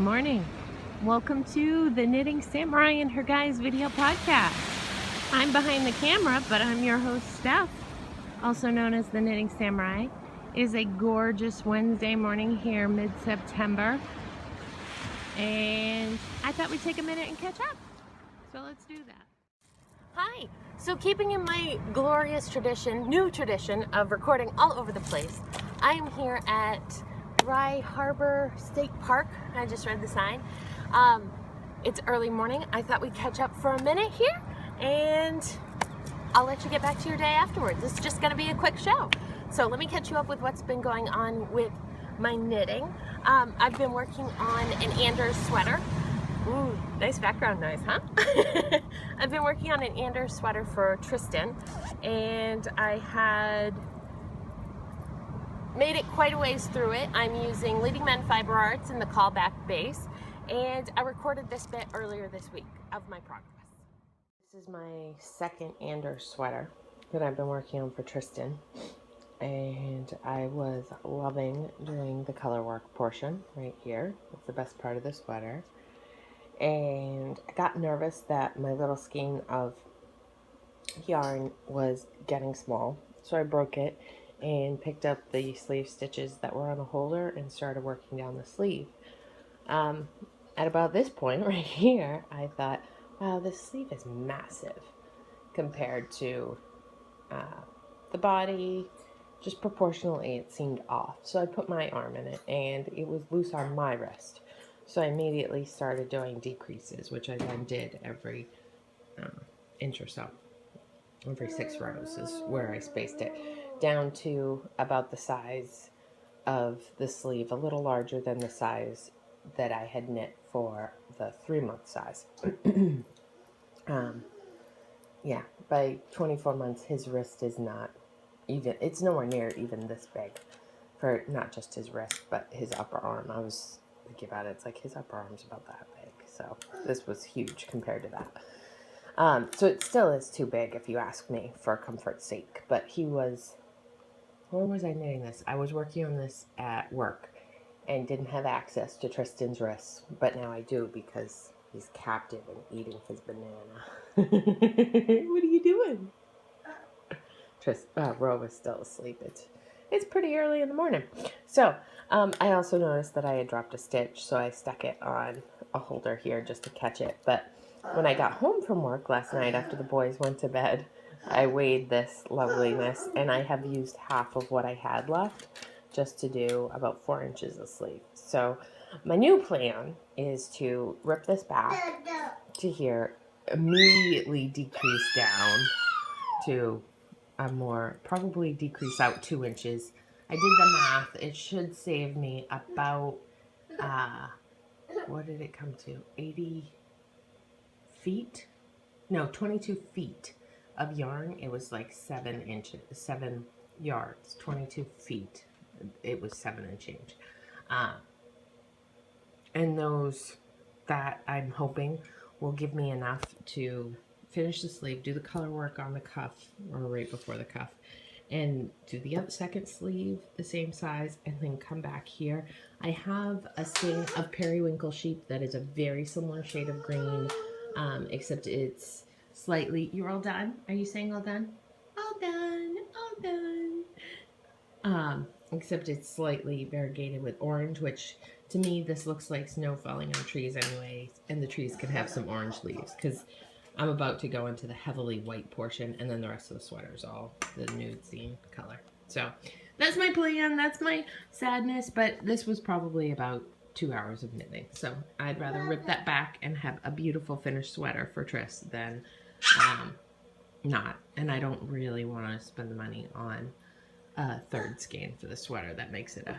morning. Welcome to the Knitting Samurai and Her Guys video podcast. I'm behind the camera, but I'm your host, Steph, also known as the Knitting Samurai. It is a gorgeous Wednesday morning here, mid-September, and I thought we'd take a minute and catch up. So let's do that. Hi. So keeping in my glorious tradition, new tradition of recording all over the place, I am here at Rye Harbor State Park. I just read the sign. It's early morning. I thought we'd catch up for a minute here, and I'll let you get back to your day afterwards. It's just going to be a quick show. So let me catch you up with what's been going on with my knitting. I've been working on an Anders sweater. Ooh, nice background noise, huh? I've been working on an Anders sweater for Tristan, and I had made it quite a ways through it. I'm using Leading Men Fiber Arts in the callback base, and I recorded this bit earlier this week of my progress. This is my second Anders sweater that I've been working on for Tristan, and I was loving doing the color work portion right here. It's the best part of the sweater. And I got nervous that my little skein of yarn was getting small, so I broke it and picked up the sleeve stitches that were on a holder and started working down the sleeve. At about this point right here, I thought, wow, this sleeve is massive compared to the body. Just proportionally it seemed off, so I put my arm in it, and it was loose on my wrist. So I immediately started doing decreases, which I then did every inch or so. Every 6 rows is where I spaced it, down to about the size of the sleeve, a little larger than the size that I had knit for the 3-month size. Yeah, by 24 months, his wrist is not even, it's nowhere near even this big, for not just his wrist, but his upper arm. I was thinking about it, it's like his upper arm's about that big, so this was huge compared to that. So it still is too big if you ask me, for comfort's sake, but he was, where was I knitting this? I was working on this at work and didn't have access to Tristan's wrists, but now I do because he's captive and eating his banana. What are you doing? Ro is still asleep. It's pretty early in the morning. So I also noticed that I had dropped a stitch, so I stuck it on a holder here just to catch it. But when I got home from work last night after the boys went to bed, I weighed this loveliness, and I have used half of what I had left just to do about 4 inches of sleeve. So my new plan is to rip this back to here, immediately decrease down to a more, probably decrease out 2 inches. I did the math. It should save me about, what did it come to? 80 feet? No, 22 feet of yarn. It was like 7 yards, 22 feet. It was 7 and change. And those that I'm hoping will give me enough to finish the sleeve, do the color work on the cuff, or right before the cuff, and do the second sleeve the same size, and then come back here. I have a skein of periwinkle sheep that is a very similar shade of green, except it's slightly, you're all done? Are you saying all done? All done, all done. Except it's slightly variegated with orange, which to me, this looks like snow falling on trees anyway, and the trees can have some orange leaves, because I'm about to go into the heavily white portion, and then the rest of the sweater is all the nude scene color. So that's my plan. That's my sadness. But this was probably about 2 hours of knitting. So I'd rather rip that back and have a beautiful finished sweater for Tris than not. And I don't really want to spend the money on a 3rd skein for the sweater. That makes it a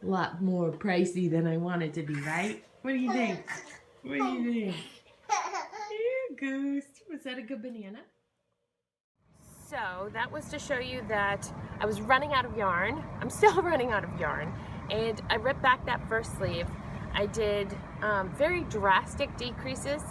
lot more pricey than I want it to be, right? What do you think? What do you think? Goose. Was that a good banana? So that was to show you that I was running out of yarn. I'm still running out of yarn, and I ripped back that first sleeve. I did very drastic decreases.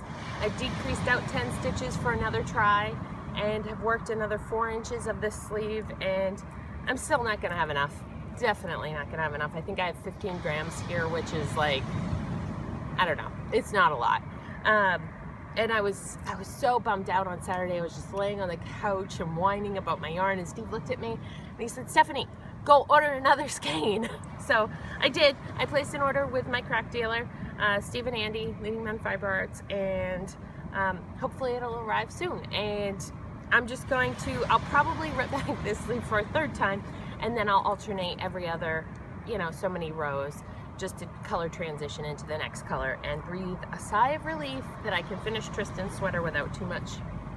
I decreased out 10 stitches for another try, and have worked another 4 inches of this sleeve, and I'm still not gonna have enough. Definitely not gonna have enough. I think I have 15 grams here, which is like I don't know. It's not a lot. And I was so bummed out on Saturday. I was just laying on the couch and whining about my yarn, and Steve looked at me and he said, Stephanie, go order another skein. So I did. I placed an order with my crack dealer, Steve and Andy, Leading Men Fiber Arts, and hopefully it'll arrive soon. And I'm just going to, I'll probably rip back this sleeve for a third time, and then I'll alternate every other, you know, so many rows, just to color transition into the next color and breathe a sigh of relief that I can finish Tristan's sweater without too much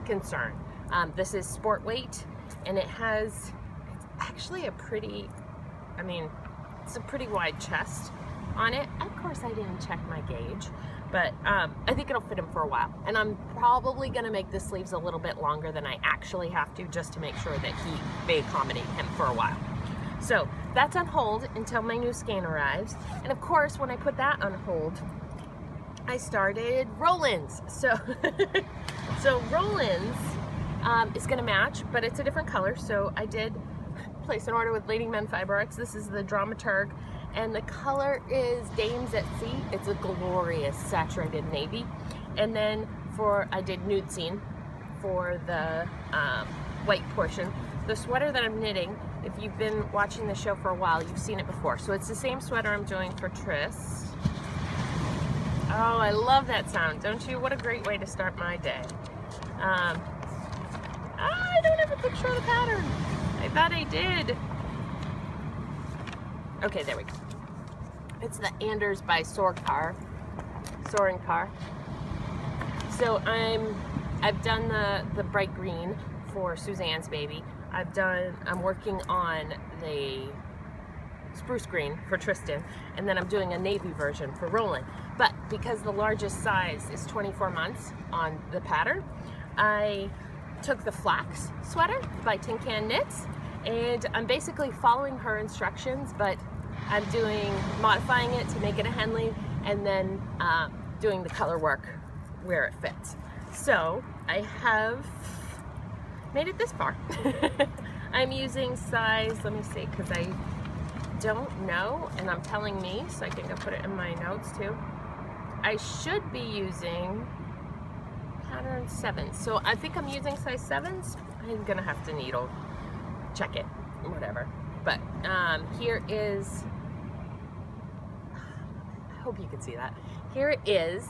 concern. This is sport weight, and it's actually a pretty, I mean, it's a pretty wide chest on it. Of course, I didn't check my gauge, but I think it'll fit him for a while. And I'm probably gonna make the sleeves a little bit longer than I actually have to, just to make sure that they accommodate him for a while. So that's on hold until my new skein arrives. And of course, when I put that on hold, I started Roland's. So, so Roland's is gonna match, but it's a different color. So I did place an order with Leading Men Fiber Arts. This is the Dramaturg, and the color is Dames at Sea. It's a glorious saturated navy. And then I did Nude Scene for the white portion. The sweater that I'm knitting, if you've been watching the show for a while, you've seen it before. So it's the same sweater I'm doing for Tris. Oh, I love that sound, don't you? What a great way to start my day. I don't have a picture of the pattern. I thought I did. Okay, there we go. It's the Anders by Soaring Car. So I've done the bright green for Suzanne's baby. I'm working on the spruce green for Tristan, and then I'm doing a navy version for Roland. But because the largest size is 24 months on the pattern, I took the flax sweater by Tin Can Knits, and I'm basically following her instructions, but I'm modifying it to make it a Henley, and then doing the color work where it fits. So I have made it this far. I'm using size, let me see, because I don't know, and I'm telling me, so I can go put it in my notes too. I should be using pattern 7. So I think I'm using size 7s. I'm gonna have to needle check it, whatever. But here is, I hope you can see that. Here it is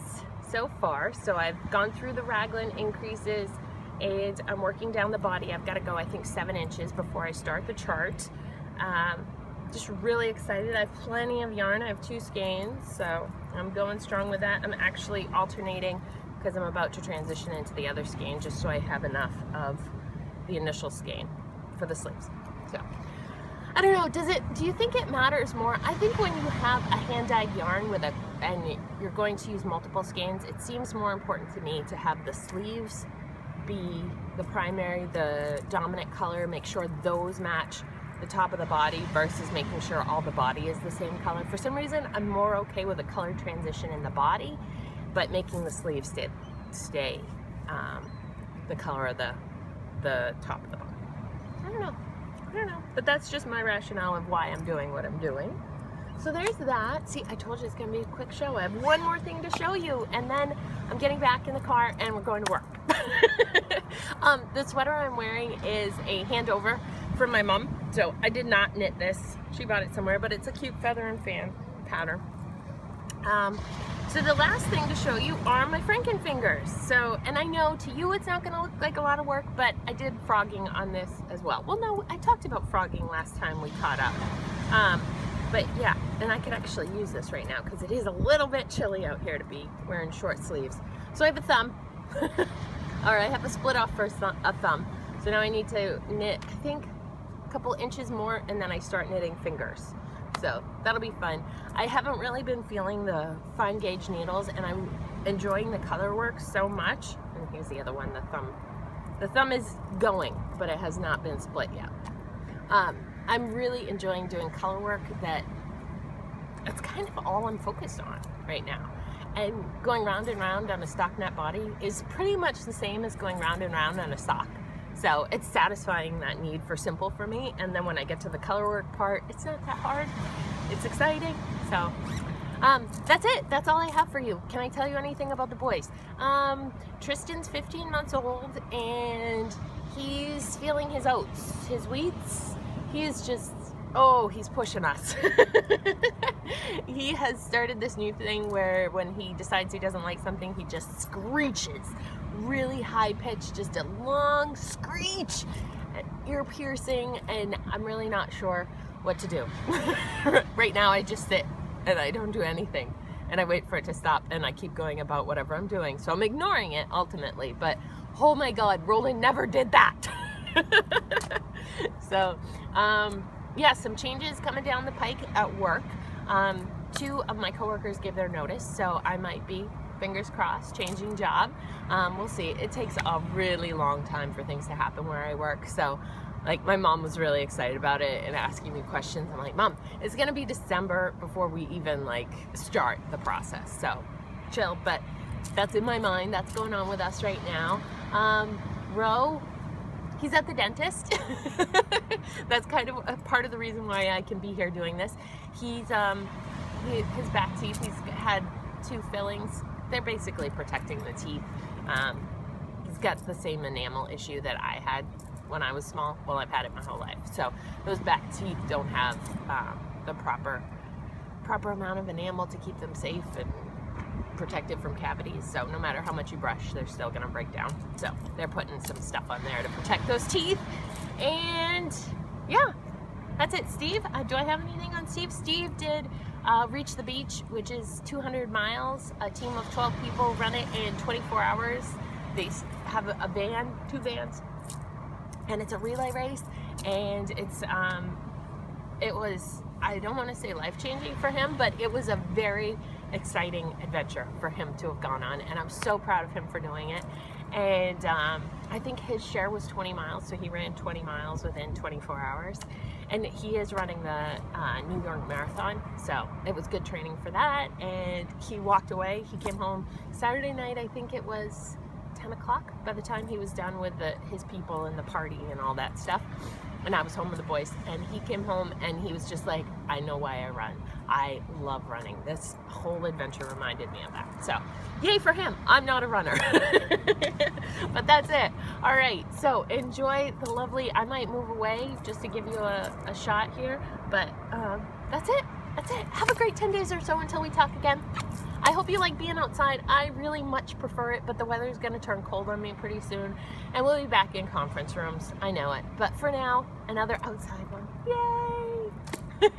so far. So I've gone through the raglan increases, and I'm working down the body. I've got to go, I think, 7 inches before I start the chart. Just really excited. I have plenty of yarn. I have 2 skeins, so I'm going strong with that. I'm actually alternating because I'm about to transition into the other skein, just so I have enough of the initial skein for the sleeves. So I don't know, do you think it matters more? I think when you have a hand-dyed yarn and you're going to use multiple skeins, it seems more important to me to have the sleeves be the primary, the dominant color, make sure those match the top of the body versus making sure all the body is the same color. For some reason, I'm more okay with a color transition in the body, but making the sleeves stay the color of the top of the body. I don't know, but that's just my rationale of why I'm doing what I'm doing. So there's that. See, I told you it's gonna be a quick show. I have one more thing to show you, and then I'm getting back in the car and we're going to work. The sweater I'm wearing is a handover from my mom. So I did not knit this. She bought it somewhere, but it's a cute feather and fan pattern. So the last thing to show you are my Frankenfingers. So, and I know to you it's not gonna look like a lot of work, but I did frogging on this as well. Well, no, I talked about frogging last time we caught up. But yeah, and I could actually use this right now because it is a little bit chilly out here to be wearing short sleeves. So I have a thumb, or I have a split off for a thumb. So now I need to knit, I think, a couple inches more, and then I start knitting fingers. So that'll be fun. I haven't really been feeling the fine gauge needles, and I'm enjoying the color work so much. And here's the other one, the thumb. The thumb is going, but it has not been split yet. I'm really enjoying doing color work that's kind of all I'm focused on right now. And going round and round on a stockinette body is pretty much the same as going round and round on a sock. So it's satisfying that need for simple for me. And then when I get to the color work part, it's not that hard. It's exciting. So That's it. That's all I have for you. Can I tell you anything about the boys? Tristan's 15 months old and he's feeling his oats, his wheats. He's just, oh, he's pushing us. He has started this new thing where when he decides he doesn't like something, he just screeches. Really high pitch, just a long screech, ear piercing, and I'm really not sure what to do. Right now I just sit and I don't do anything and I wait for it to stop and I keep going about whatever I'm doing. So I'm ignoring it ultimately, but oh my God, Roland never did that. So yeah, some changes coming down the pike at work. 2 of my coworkers gave their notice, so I might be, fingers crossed, changing job. We'll see. It takes a really long time for things to happen where I work, so like my mom was really excited about it and asking me questions. I'm like, Mom, it's gonna be December before we even like start the process, so chill. But that's in my mind. That's going on with us right now. Ro, he's at the dentist. That's kind of a part of the reason why I can be here doing this. He's his back teeth, he's had 2 fillings. They're basically protecting the teeth. He's got the same enamel issue that I had when I was small. Well, I've had it my whole life. So those back teeth don't have the proper amount of enamel to keep them safe and protected from cavities. So no matter how much you brush, they're still gonna break down. So they're putting some stuff on there to protect those teeth. And yeah, that's it. Steve, do I have anything on Steve? Steve did Reach the Beach, which is 200 miles. A team of 12 people run it in 24 hours. They have a van, 2 vans, and it's a relay race. And it's it was, I don't want to say life-changing for him, but it was a very exciting adventure for him to have gone on, and I'm so proud of him for doing it. And I think his share was 20 miles, so he ran 20 miles within 24 hours. And he is running the New York Marathon, so it was good training for that. And he walked away. He came home Saturday night, I think it was 10 o'clock by the time he was done with his people and the party and all that stuff. And I was home with the boys, and he came home and he was just like, I know why I run. I love running. This whole adventure reminded me of that. So yay for him. I'm not a runner. But that's it. All right, so enjoy the lovely, I might move away just to give you a shot here, but that's it. That's it. Have a great 10 days or so until we talk again. I hope you like being outside. I really much prefer it, but the weather's going to turn cold on me pretty soon, and we'll be back in conference rooms. I know it. But for now, another outside one. Yay!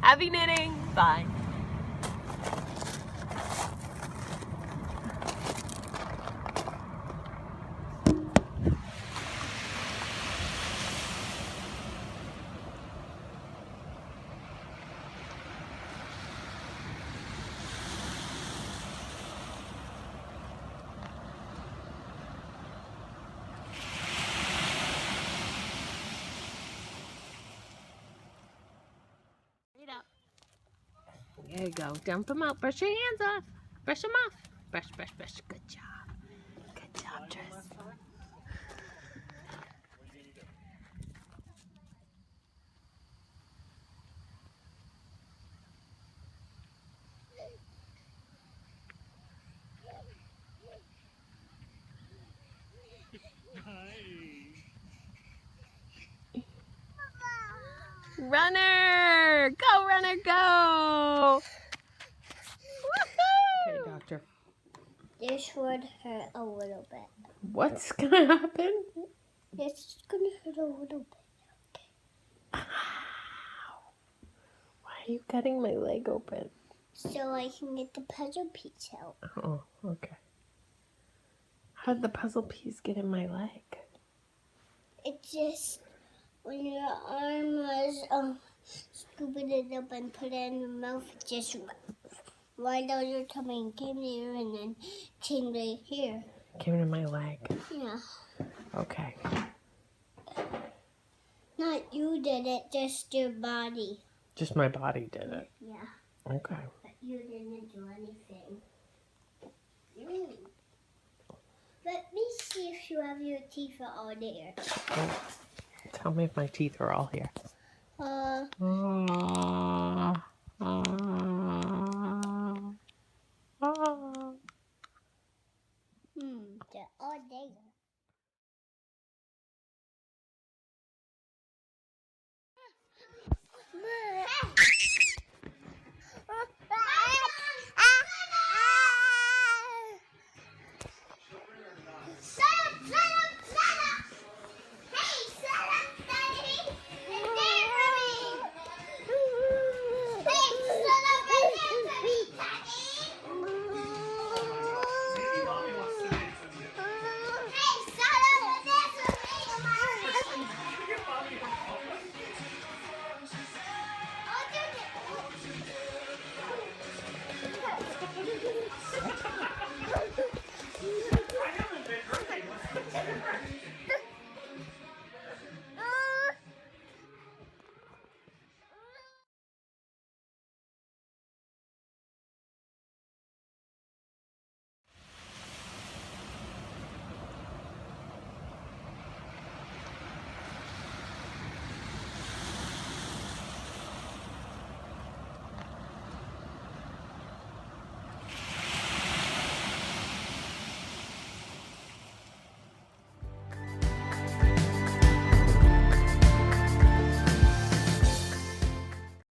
Happy knitting. Bye. There you go. Dump them out. Brush your hands off. Brush them off. Brush, brush, brush. Good job. Good job, Tris. Runner! Go, runner, go! Woohoo! Okay, doctor. This would hurt a little bit. What's gonna happen? It's gonna hurt a little bit. Ow. Why are you cutting my leg open? So I can get the puzzle piece out. Oh, okay. How did the puzzle piece get in my leg? It just, when your arm was scooping it up and put it in your mouth, it just right down your tummy and came here and then came to here. Came in my leg. Yeah. Okay. Not you did it, just your body. Just my body did it. Yeah. Okay. But you didn't do anything. Let me see if you have your teeth are all there. Oh, tell me if my teeth are all here. bigger.